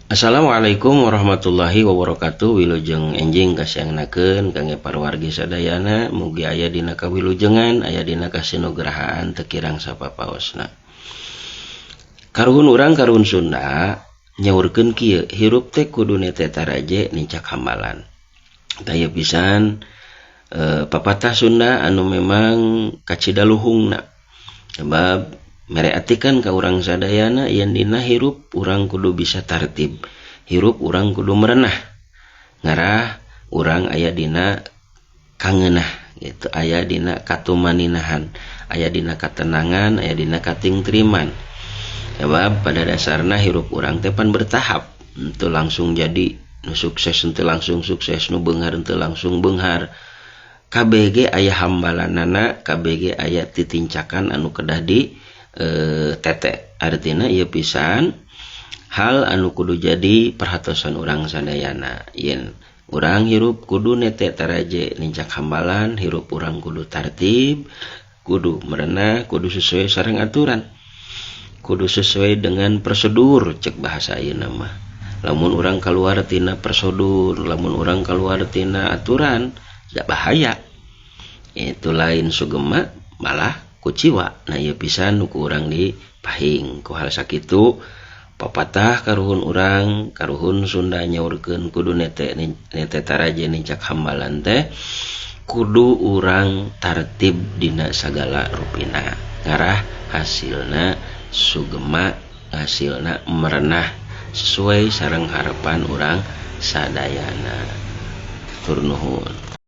Assalamualaikum warahmatullahi wabarakatuh. Wilujeng enjing kasiangnakeun kangge pawargi sadayana, mugi aya dina kawilujengan, aya dina kasinugrahaan teu kirang sapapaosna. Karuhun urang karuhun Sunda nyaurkeun kieu, hirup teh kudu nete taraje nincak hambalan. Taya pisan papatah Sunda anu memang kacidaluhungna. Sebab mere atikan ka urang sadayana yen dina hirup urang kudu bisa tartib, hirup urang kudu merenah, ngarah urang aya dina kangeunah gitu, aya dina katumaninahan, aya dina katenangan, aya dina katingtriman. Sebab pada dasarna hirup urang teh pan bertahap, henteu langsung jadi nu sukses, henteu langsung sukses, nu beunghar henteu langsung beunghar. Kabeh ge aya hambalanana, kabeh ge aya titincakan anu kedah di tete. Artina ieu pisan hal anu kudu jadi perhatosan urang sadayana. Yen urang hirup kudu nete taraje nincak hambalan, hirup urang kudu tartib, kudu merenah, kudu sesuai sareng aturan, kudu sesuai dengan prosedur cek bahasa ayeuna mah. Lamun urang kaluar tina prosedur, lamun urang kaluar tina aturan, ya bahaya. Itu lain sugema malah kuciwa. Nah ieu pisan nu ku urang dipahing. Ku hal sakitu papatah karuhun urang, karuhun Sunda nyaurkeun kudu nete taraje nincak hambalan teh kudu urang tartib dina sagala rupina. Ngarah hasilna sugema, hasilna merenah sesuai sareng harapan urang sadayana. Tur nuhun.